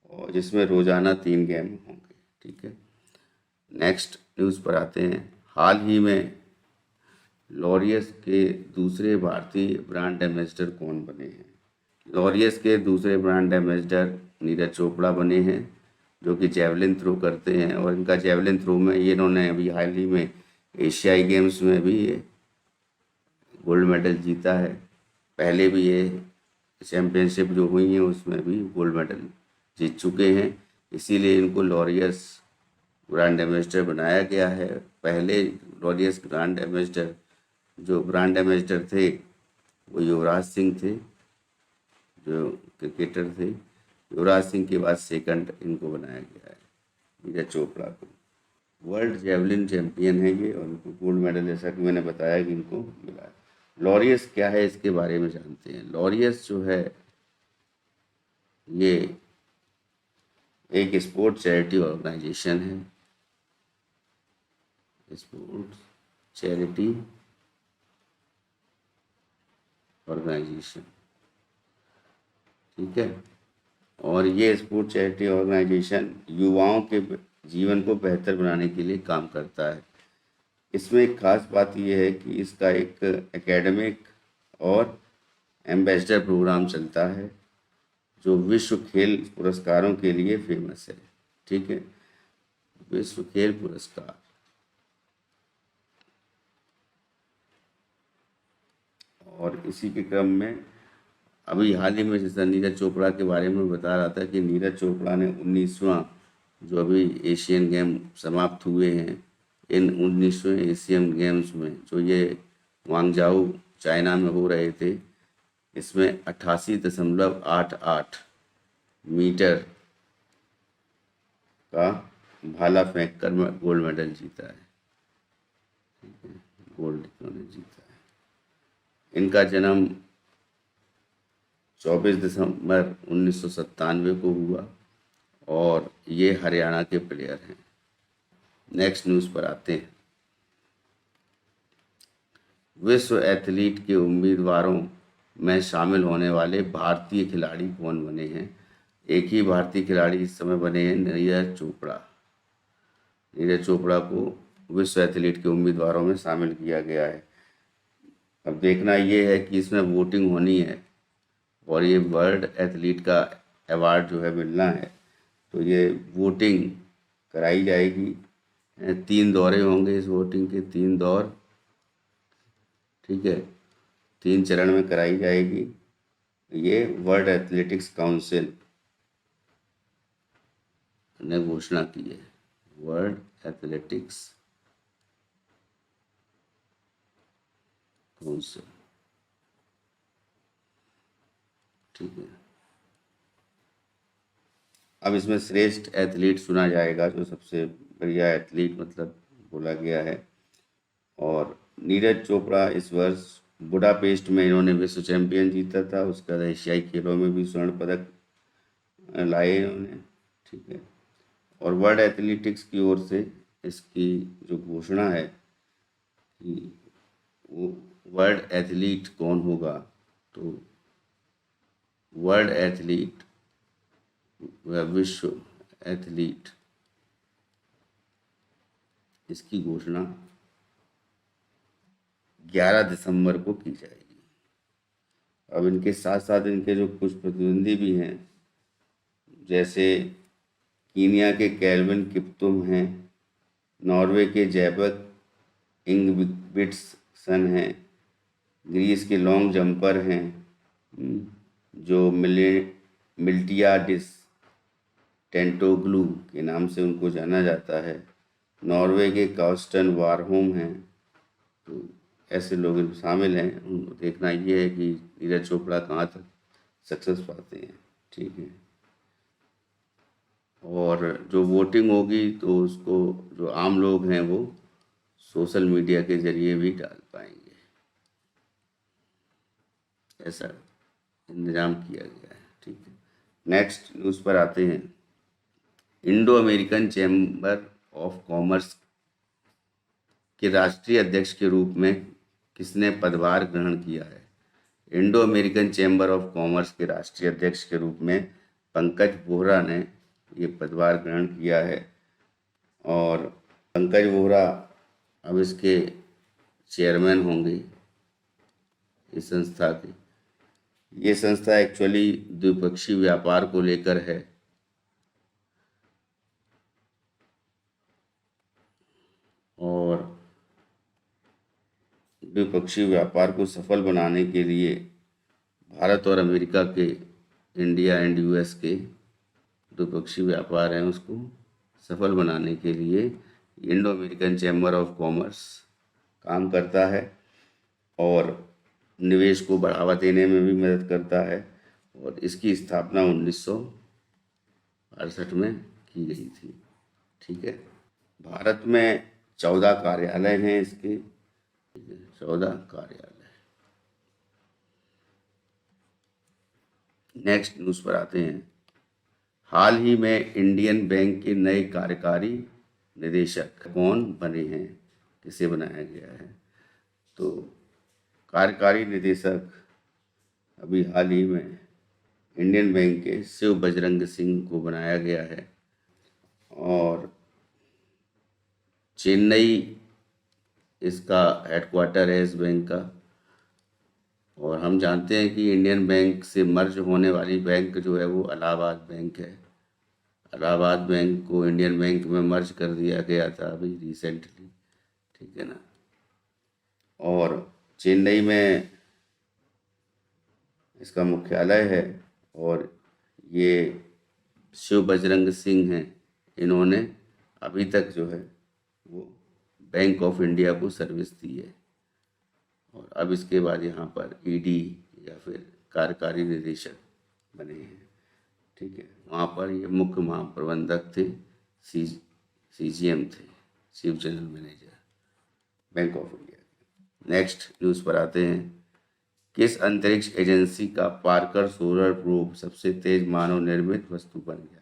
और जिसमें रोजाना 3 गेम होंगे। ठीक है, नेक्स्ट न्यूज़ पर आते हैं। हाल ही में लॉरियस के दूसरे भारतीय ब्रांड एम्बेसडर कौन बने हैं? लॉरियस के दूसरे ब्रांड एम्बेसडर नीरज चोपड़ा बने हैं, जो कि जेवलिन थ्रो करते हैं। और इनका जेवलिन थ्रो में ये इन्होंने अभी हाल ही में एशियाई गेम्स में भी गोल्ड मेडल जीता है। पहले भी ये चैम्पियनशिप जो हुई हैं उसमें भी गोल्ड मेडल जीत चुके हैं, इसीलिए इनको लॉरियस ब्रांड एम्बेसडर बनाया गया है। पहले लॉरियस ब्रांड एम्बेसडर थे वो युवराज सिंह थे, जो क्रिकेटर थे। युवराज सिंह के बाद सेकंड इनको बनाया गया है, नीरज चोपड़ा को। वर्ल्ड जेवलिन चैंपियन है ये, और इनको गोल्ड मेडल जैसा कि मैंने बताया कि इनको मिला है। लॉरियस क्या है इसके बारे में जानते हैं। लॉरियस जो है ये एक स्पोर्ट चैरिटी ऑर्गेनाइजेशन है, स्पोर्ट्स चैरिटी ऑर्गेनाइजेशन। ठीक है, और ये स्पोर्ट चैरिटी ऑर्गेनाइजेशन युवाओं के जीवन को बेहतर बनाने के लिए काम करता है। इसमें एक खास बात यह है कि इसका एक एकेडमिक और एम्बेसडर प्रोग्राम चलता है जो विश्व खेल पुरस्कारों के लिए फेमस है। ठीक है, विश्व खेल पुरस्कार। और इसी के क्रम में अभी हाल ही में जैसा नीरज चोपड़ा के बारे में बता रहा था कि नीरज चोपड़ा ने 19वां जो अभी एशियन गेम समाप्त हुए हैं, इन 19वें एशियन गेम्स में जो ये ग्वांगझाऊ चाइना में हो रहे थे, इसमें 88.88 मीटर का भाला फेंक कर गोल्ड मेडल जीता है। गोल्ड इन्होंने जीता है। इनका जन्म 24 दिसंबर 1997 को हुआ और ये हरियाणा के प्लेयर हैं। नेक्स्ट न्यूज़ पर आते हैं। विश्व एथलीट के उम्मीदवारों में शामिल होने वाले भारतीय खिलाड़ी कौन बने हैं? एक ही भारतीय खिलाड़ी इस समय बने हैं, नीरज चोपड़ा। नीरज चोपड़ा को विश्व एथलीट के उम्मीदवारों में शामिल किया गया है। अब देखना ये है कि इसमें वोटिंग होनी है और ये वर्ल्ड एथलीट का अवार्ड जो है मिलना है, तो ये वोटिंग कराई जाएगी। 3 दौरे होंगे इस वोटिंग के, 3 दौर, ठीक है, 3 चरण में कराई जाएगी। ये वर्ल्ड एथलेटिक्स काउंसिल ने घोषणा की है, वर्ल्ड एथलेटिक्स काउंसिल, ठीक है। अब इसमें श्रेष्ठ एथलीट चुना जाएगा, जो सबसे बढ़िया एथलीट मतलब बोला गया है। और नीरज चोपड़ा इस वर्ष बुडापेस्ट में इन्होंने विश्व चैंपियन जीता था, उसके बाद एशियाई खेलों में भी स्वर्ण पदक लाए इन्होंने, ठीक है। और वर्ल्ड एथलेटिक्स की ओर से इसकी जो घोषणा है कि वो वर्ल्ड एथलीट कौन होगा, तो वर्ल्ड एथलीट व विश्व एथलीट, इसकी घोषणा 11 दिसंबर को की जाएगी। अब इनके साथ साथ इनके जो कुछ प्रतिद्वंदी भी हैं, जैसे कीनिया के कैल्विन किप्तुम हैं, नॉर्वे के जैबक इंगब्रिट्सन हैं, ग्रीस के लॉन्ग जंपर हैं जो मिल्टियाडिस टेंटोग्लू के नाम से उनको जाना जाता है, नॉर्वे के कार्स्टन वारहोम हैं। तो ऐसे लोग शामिल हैं। उनको देखना ये है कि नीरज चोपड़ा कहाँ तक सक्सेस पाते हैं, ठीक है। और जो वोटिंग होगी तो उसको जो आम लोग हैं वो सोशल मीडिया के जरिए भी डाल पाएंगे, ऐसा इंतजाम किया गया है, ठीक है। नेक्स्ट न्यूज़ पर आते हैं। Indo American chamber of commerce के राष्ट्रीय अध्यक्ष के रूप में किसने पदभार ग्रहण किया है? Indo American chamber of commerce के राष्ट्रीय अध्यक्ष के रूप में पंकज बोहरा ने ये पदभार ग्रहण किया है। और पंकज बोहरा अब इसके चेयरमैन होंगे इस संस्था के। ये संस्था एक्चुअली द्विपक्षीय व्यापार को लेकर है और द्विपक्षीय व्यापार को सफल बनाने के लिए भारत और अमेरिका के, इंडिया एंड यूएस के द्विपक्षीय व्यापार हैं उसको सफल बनाने के लिए Indo American chamber of commerce काम करता है और निवेश को बढ़ावा देने में भी मदद करता है। और इसकी स्थापना 1968 में की गई थी, ठीक है। भारत में 14 कार्यालय हैं इसके, 14 कार्यालय। नेक्स्ट न्यूज़ पर आते हैं। हाल ही में इंडियन बैंक के नए कार्यकारी निदेशक कौन बने हैं, किसे बनाया गया है? तो कार्यकारी निदेशक अभी हाल ही में इंडियन बैंक के शिव बजरंग सिंह को बनाया गया है और चेन्नई इसका हेडक्वार्टर है इस बैंक का। और हम जानते हैं कि इंडियन बैंक से मर्ज होने वाली बैंक जो है वो इलाहाबाद बैंक है। इलाहाबाद बैंक को इंडियन बैंक में मर्ज कर दिया गया था अभी रिसेंटली, ठीक है ना। और चेन्नई में इसका मुख्यालय है और ये शिव बजरंग सिंह हैं, इन्होंने अभी तक जो है वो बैंक ऑफ इंडिया को सर्विस दी है। और अब इसके बाद यहाँ पर ईडी या फिर कार्यकारी निदेशक बने हैं, ठीक है। वहाँ पर ये मुख्य महाप्रबंधक थे, सीजीएम थे, chief general manager bank of India. Next news पर आते हैं। किस अंतरिक्ष एजेंसी का पार्कर सोलर प्रोब सबसे तेज मानव निर्मित वस्तु बन गया?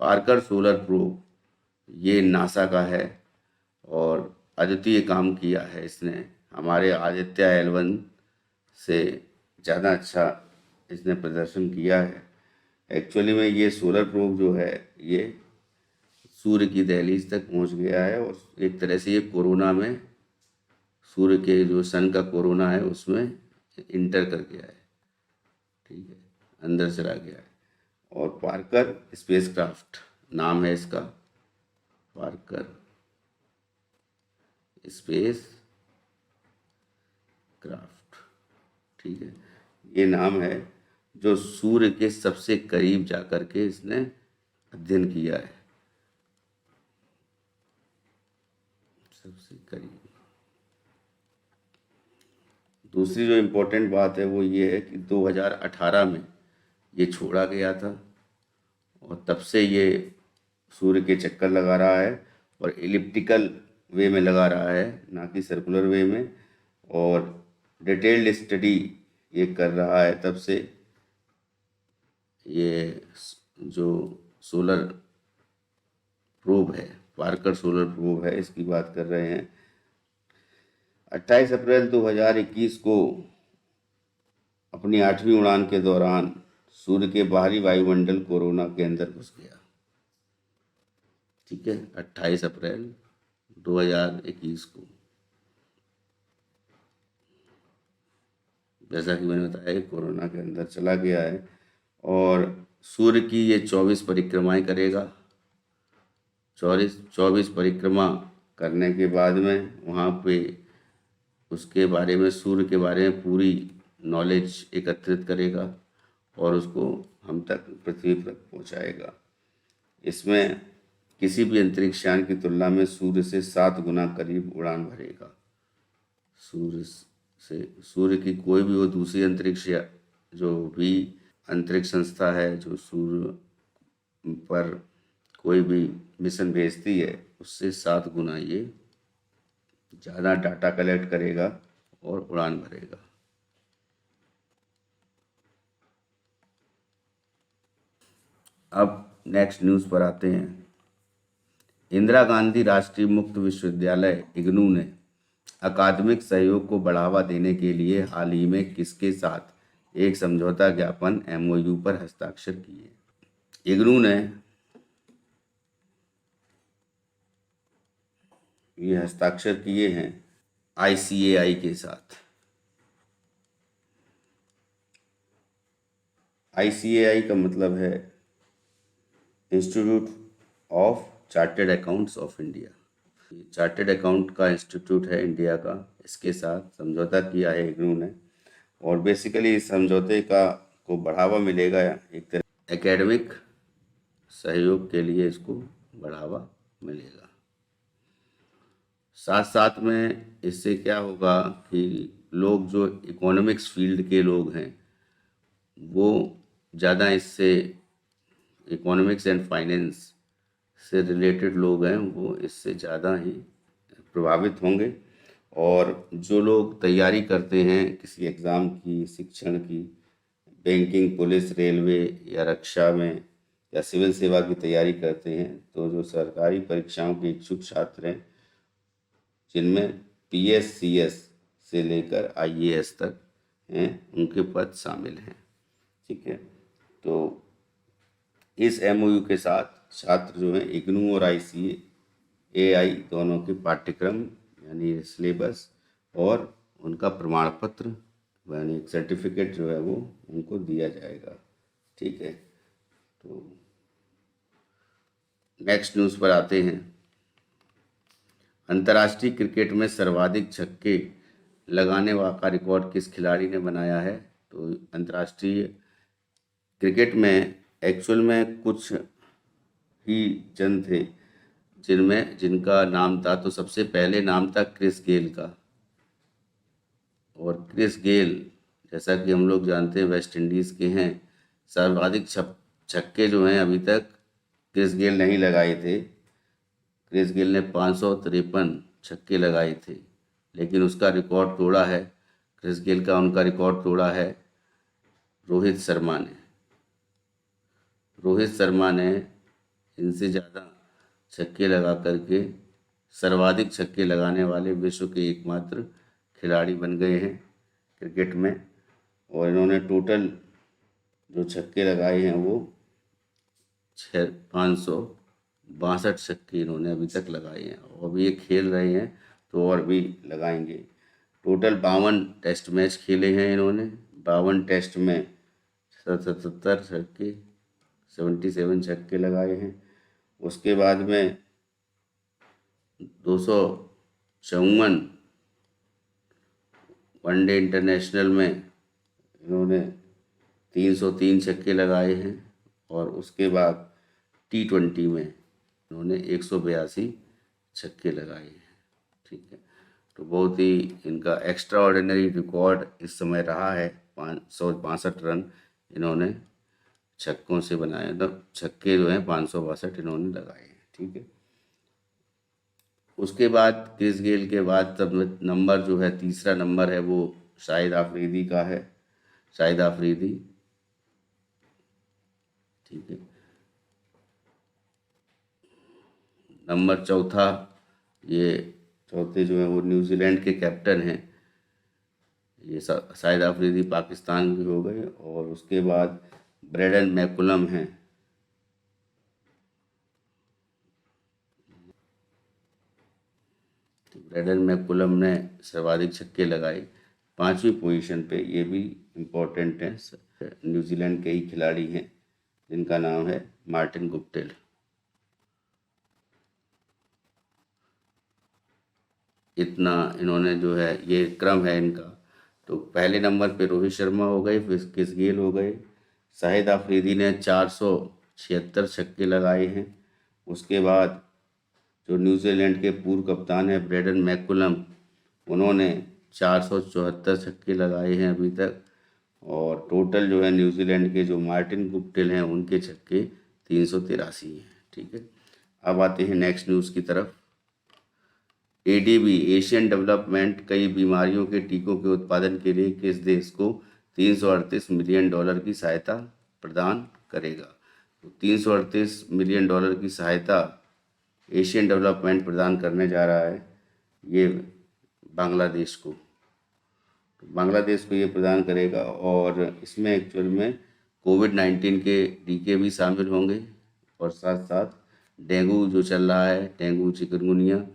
पार्कर सोलर प्रोब ये नासा का है और अद्वितीय काम किया है इसने। हमारे आदित्य L1 से ज़्यादा अच्छा इसने प्रदर्शन किया है। एक्चुअली में ये सोलर प्रोब जो है ये सूर्य की दहलीज तक पहुंच गया है और एक तरह से ये कोरोना में, सूर्य के जो सन का कोरोना है उसमें इंटर कर गया है, ठीक है, अंदर चला गया है। और पार्कर स्पेसक्राफ्ट नाम है इसका, पार्कर स्पेस क्राफ्ट, ठीक है, ये नाम है जो सूर्य के सबसे करीब जाकर के इसने अध्ययन किया है, सबसे करीब। दूसरी जो इम्पोर्टेंट बात है वो ये है कि 2018 में ये छोड़ा गया था और तब से ये सूर्य के चक्कर लगा रहा है और एलिप्टिकल वे में लगा रहा है, ना कि सर्कुलर वे में। और डिटेल्ड स्टडी ये कर रहा है तब से। ये जो सोलर प्रोब है, पार्कर सोलर प्रोब है, इसकी बात कर रहे हैं। 28 अप्रैल 2021 को अपनी 8वीं उड़ान के दौरान सूर्य के बाहरी वायुमंडल कोरोना के अंदर घुस गया, ठीक है, 28 अप्रैल 2021 को। जैसा कि मैंने बताया कोरोना के अंदर चला गया है और सूर्य की ये 24 परिक्रमाएं करेगा। 24 परिक्रमा करने के बाद में वहाँ पे उसके बारे में, सूर्य के बारे में पूरी नॉलेज एकत्रित करेगा और उसको हम तक, पृथ्वी तक पहुँचाएगा। इसमें किसी भी अंतरिक्ष यान की तुलना में सूर्य से 7 गुना करीब उड़ान भरेगा। सूर्य की कोई भी वो दूसरी अंतरिक्ष या जो भी अंतरिक्ष संस्था है जो सूर्य पर कोई भी मिशन भेजती है उससे 7 गुना ये ज़्यादा डाटा कलेक्ट करेगा और उड़ान भरेगा। अब नेक्स्ट न्यूज़ पर आते हैं। इंदिरा गांधी राष्ट्रीय मुक्त विश्वविद्यालय इग्नू ने अकादमिक सहयोग को बढ़ावा देने के लिए हाल ही में किसके साथ एक समझौता ज्ञापन MOU पर हस्ताक्षर किए? इग्नू ने ये हस्ताक्षर किए हैं ICAI के साथ। ICAI का मतलब है institute of chartered accounts of India. Chartered account का इंस्टीट्यूट है इंडिया का, इसके साथ समझौता किया है इग्नू ने। और बेसिकली इस समझौते का को बढ़ावा मिलेगा, एक तरह एकेडमिक सहयोग के लिए इसको बढ़ावा मिलेगा। साथ साथ में इससे क्या होगा कि लोग जो इकोनॉमिक्स फील्ड के लोग हैं वो ज़्यादा इससे, इकोनॉमिक्स एंड फाइनेंस से रिलेटेड लोग हैं वो इससे ज़्यादा ही प्रभावित होंगे। और जो लोग तैयारी करते हैं किसी एग्ज़ाम की, शिक्षण की, बैंकिंग, पुलिस, रेलवे या रक्षा में या सिविल सेवा की तैयारी करते हैं, तो जो सरकारी परीक्षाओं के इच्छुक छात्र हैं जिनमें PS CS से लेकर IAS तक हैं, उनके पद शामिल हैं, ठीक है। तो इस MOU के साथ छात्र जो हैं इग्नू और ICAI दोनों के पाठ्यक्रम यानी सिलेबस और उनका प्रमाण पत्र यानी सर्टिफिकेट जो है वो उनको दिया जाएगा, ठीक है। तो नेक्स्ट न्यूज़ पर आते हैं। अंतर्राष्ट्रीय क्रिकेट में सर्वाधिक छक्के लगाने का रिकॉर्ड किस खिलाड़ी ने बनाया है? तो अंतर्राष्ट्रीय क्रिकेट में एक्चुअल में कुछ ही जन थे जिनका नाम था, तो सबसे पहले नाम था क्रिस गेल का। और क्रिस गेल जैसा कि हम लोग जानते हैं वेस्ट इंडीज़ के हैं। सर्वाधिक छक्के जो हैं अभी तक क्रिस गेल नहीं लगाए थे। क्रिस गेल ने 553 छक्के लगाए थे, लेकिन उसका रिकॉर्ड तोड़ा है, क्रिस गेल का उनका रिकॉर्ड तोड़ा है रोहित शर्मा ने। रोहित शर्मा ने इनसे ज़्यादा छक्के लगा करके सर्वाधिक छक्के लगाने वाले विश्व के एकमात्र खिलाड़ी बन गए हैं क्रिकेट में। और इन्होंने टोटल जो छक्के लगाए हैं वो 562 छक्के इन्होंने अभी तक लगाए हैं, और अभी ये खेल रहे हैं तो और भी लगाएंगे। टोटल 52 टेस्ट मैच खेले हैं इन्होंने, 52 टेस्ट में 77 छक्के 77 छक्के लगाए हैं। उसके बाद में 254 वनडे इंटरनेशनल में इन्होंने 303 छक्के लगाए हैं। और उसके बाद T20 में इन्होंने 182 छक्के लगाए हैं। ठीक है, तो बहुत ही इनका एक्स्ट्रा ऑर्डिनरी रिकॉर्ड इस समय रहा है। 562 रन इन्होंने छक्कों से बनाए, मतलब छक्के जो हैं 562 इन्होंने लगाए हैं। ठीक है, उसके बाद क्रिस गेल के बाद तब नंबर जो है, तीसरा नंबर है वो शाहिद आफरीदी का है, शाहिद आफरीदी। ठीक है, नंबर चौथा, ये चौथे जो है वो न्यूजीलैंड के कैप्टन हैं, ये शाहिद आफरीदी पाकिस्तान के हो गए। और उसके बाद ब्रेडन मैकुलम हैं, ब्रेडन मैकुलम ने सर्वाधिक छक्के लगाए 5वीं पोजीशन पे। ये भी इम्पोर्टेंट है, न्यूजीलैंड के ही खिलाड़ी हैं जिनका नाम है मार्टिन गुप्टिल। इतना इन्होंने जो है, ये क्रम है इनका। तो पहले नंबर पे रोहित शर्मा हो गए, फिर क्रिस गेल हो गए। शाहिद आफरीदी ने 476 छक्के लगाए हैं। उसके बाद जो न्यूजीलैंड के पूर्व कप्तान है ब्रेडन मैकुलम, उन्होंने 474 छक्के लगाए हैं अभी तक। और टोटल जो है न्यूजीलैंड के जो मार्टिन गुप्टिल हैं उनके छक्के 383 हैं। ठीक है, अब आते हैं नेक्स्ट न्यूज़ की तरफ। एडीबी एशियन डेवलपमेंट कई बीमारियों के टीकों के उत्पादन के लिए किस देश को $338 मिलियन की सहायता प्रदान करेगा? तो $338 मिलियन की सहायता एशियन डेवलपमेंट प्रदान करने जा रहा है ये बांग्लादेश को। तो बांग्लादेश को ये प्रदान करेगा, और इसमें एक्चुअल में कोविड-19 के टीके भी शामिल होंगे, और साथ साथ डेंगू जो चल रहा है, डेंगू चिकनगुनिया,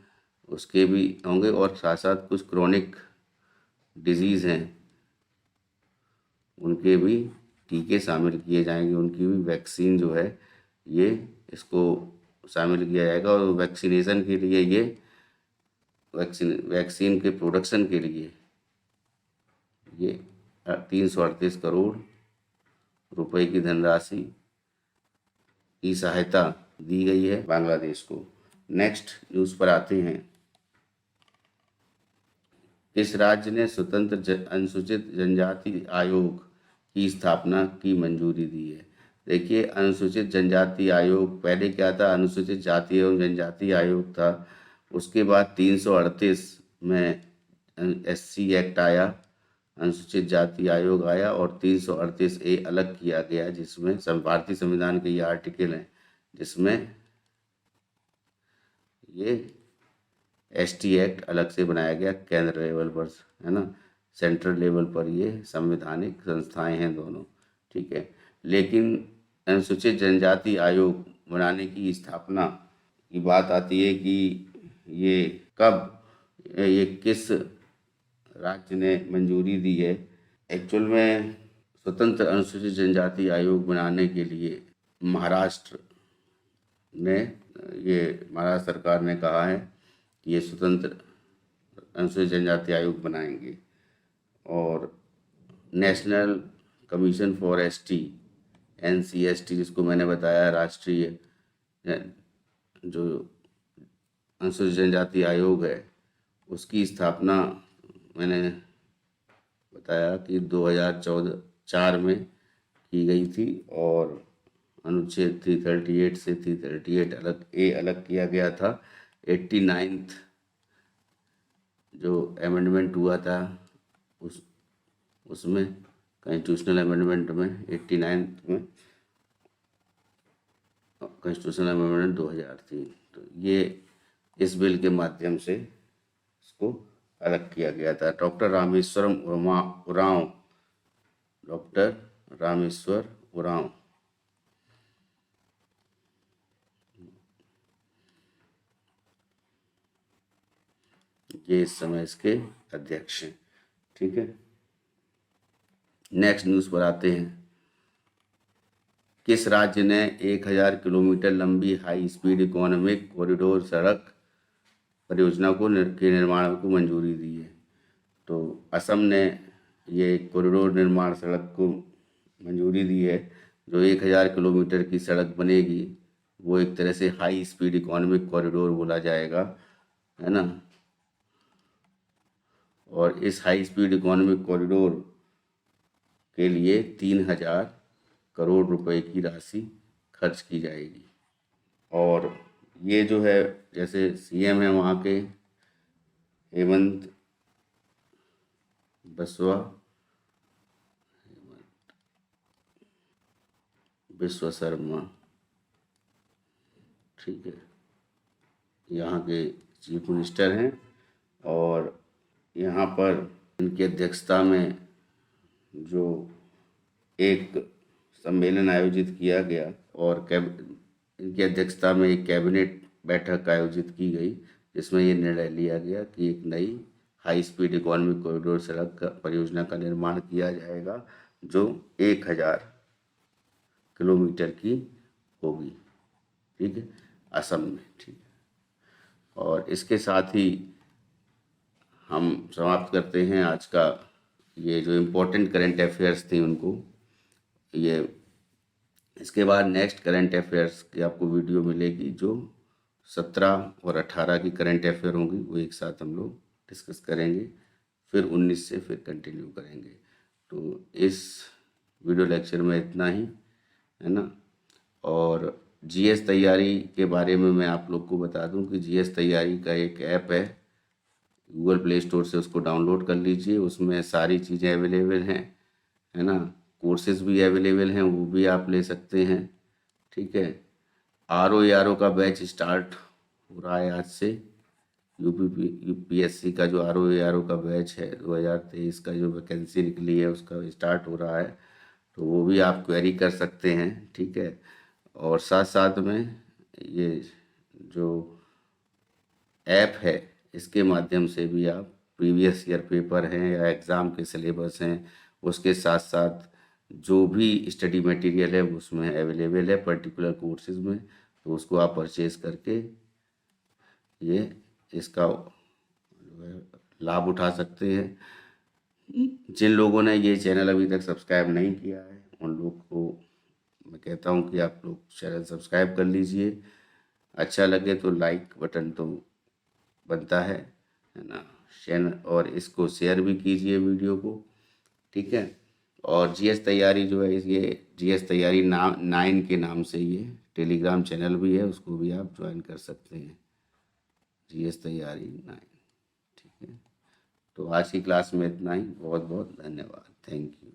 उसके भी होंगे, और साथ साथ कुछ क्रोनिक डिजीज़ हैं उनके भी टीके शामिल किए जाएंगे, उनकी भी वैक्सीन जो है ये इसको शामिल किया जाएगा। और वैक्सीनेशन के लिए ये वैक्सीन के प्रोडक्शन के लिए ये 338 करोड़ रुपए की धनराशि की सहायता दी गई है बांग्लादेश को। नेक्स्ट न्यूज़ पर आते हैं। किस राज्य ने स्वतंत्र अनुसूचित जनजाति आयोग की स्थापना की मंजूरी दी है? देखिए, अनुसूचित जनजाति आयोग पहले क्या था, अनुसूचित जाति एवं जनजाति आयोग था। उसके बाद 338 में SC एक्ट आया, अनुसूचित जाति आयोग आया, और 338A अलग किया गया, जिसमें भारतीय संविधान के ये आर्टिकल हैं जिसमें ये ST एक्ट अलग से बनाया गया केंद्र लेवल पर, है ना, सेंट्रल लेवल पर ये संवैधानिक संस्थाएं हैं दोनों। ठीक है, लेकिन अनुसूचित जनजाति आयोग बनाने की स्थापना की बात आती है कि ये कब, ये किस राज्य ने मंजूरी दी है। एक्चुअल में स्वतंत्र अनुसूचित जनजाति आयोग बनाने के लिए महाराष्ट्र सरकार ने कहा है कि ये स्वतंत्र अनुसूचित जनजाति आयोग बनाएंगे। और national commission for ST NCST, जिसको मैंने बताया, राष्ट्रीय जो अनुसूचित जनजाति आयोग है, उसकी स्थापना मैंने बताया कि 2004 में की गई थी। और अनुच्छेद 338 से 338 अलग किया गया था। 89th जो अमेंडमेंट हुआ था उसमें, कॉन्स्टिट्यूशनल अमेंडमेंट में 89th में कॉन्स्टिट्यूशनल अमेंडमेंट 2003, तो ये इस बिल के माध्यम से इसको अलग किया गया था। डॉक्टर रामेश्वरम उरांव, डॉक्टर रामेश्वर उरांव ये इस समय इसके अध्यक्ष हैं। ठीक है, नेक्स्ट न्यूज़ पर आते हैं। किस राज्य ने 1000 किलोमीटर लंबी हाई स्पीड इकोनॉमिक कॉरिडोर सड़क परियोजना के निर्माण को मंजूरी दी है? तो असम ने ये कॉरिडोर निर्माण सड़क को मंजूरी दी है। जो 1000 किलोमीटर की सड़क बनेगी वो एक तरह से हाई स्पीड इकोनॉमिक कॉरिडोर बोला जाएगा, है ना। और इस हाई स्पीड इकोनॉमिक कॉरिडोर के लिए 3000 करोड़ रुपए की राशि खर्च की जाएगी। और ये जो है, जैसे सीएम है वहाँ के हेमंत बिस्वा शर्मा, ठीक है, यहाँ के चीफ मिनिस्टर हैं। और यहाँ पर इनकी अध्यक्षता में जो एक सम्मेलन आयोजित किया गया और इनकी अध्यक्षता में एक कैबिनेट बैठक आयोजित की गई, जिसमें ये निर्णय लिया गया कि एक नई हाई स्पीड इकोनॉमिक कॉरिडोर सड़क परियोजना का निर्माण किया जाएगा जो 1000 किलोमीटर की होगी। ठीक है, असम में। ठीक है, और इसके साथ ही हम समाप्त करते हैं आज का ये जो इम्पोर्टेंट करंट अफेयर्स थी उनको। ये इसके बाद नेक्स्ट करंट अफेयर्स की आपको वीडियो मिलेगी जो 17 और 18 की करंट अफेयर होंगी, वो एक साथ हम लोग डिस्कस करेंगे। फिर 19 से फिर कंटिन्यू करेंगे। तो इस वीडियो लेक्चर में इतना ही, है ना। और जीएस तैयारी के बारे में मैं आप लोग को बता दूं कि जीएस तैयारी का एक ऐप है, गूगल प्ले स्टोर से उसको डाउनलोड कर लीजिए। उसमें सारी चीज़ें अवेलेबल हैं, है ना। कोर्सेज भी अवेलेबल हैं, वो भी आप ले सकते हैं। ठीक है, आरओ का बैच स्टार्ट हो रहा है आज से। यूपीएससी का जो आरओ का बैच है 2023 का जो वैकेंसी निकली है उसका स्टार्ट हो रहा है, तो वो भी आप क्वेरी कर सकते हैं। ठीक है, और साथ साथ में ये जो ऐप है इसके माध्यम से भी आप प्रीवियस ईयर पेपर हैं या एग्ज़ाम के सिलेबस हैं उसके साथ साथ जो भी स्टडी मटेरियल है उसमें अवेलेबल है पर्टिकुलर कोर्सेज में, तो उसको आप परचेज करके ये इसका लाभ उठा सकते हैं। जिन लोगों ने ये चैनल अभी तक सब्सक्राइब नहीं किया है उन लोग को मैं कहता हूँ कि आप लोग चैनल सब्सक्राइब कर लीजिए। अच्छा लगे तो लाइक बटन तो बनता है ना, चैनल, और इसको शेयर भी कीजिए वीडियो को। ठीक है, और जीएस तैयारी जो है ये जीएस तैयारी 9 के नाम से ये टेलीग्राम चैनल भी है, उसको भी आप ज्वाइन कर सकते हैं, जीएस तैयारी 9। ठीक है, तो आज की क्लास में इतना ही। बहुत बहुत धन्यवाद। Thank you.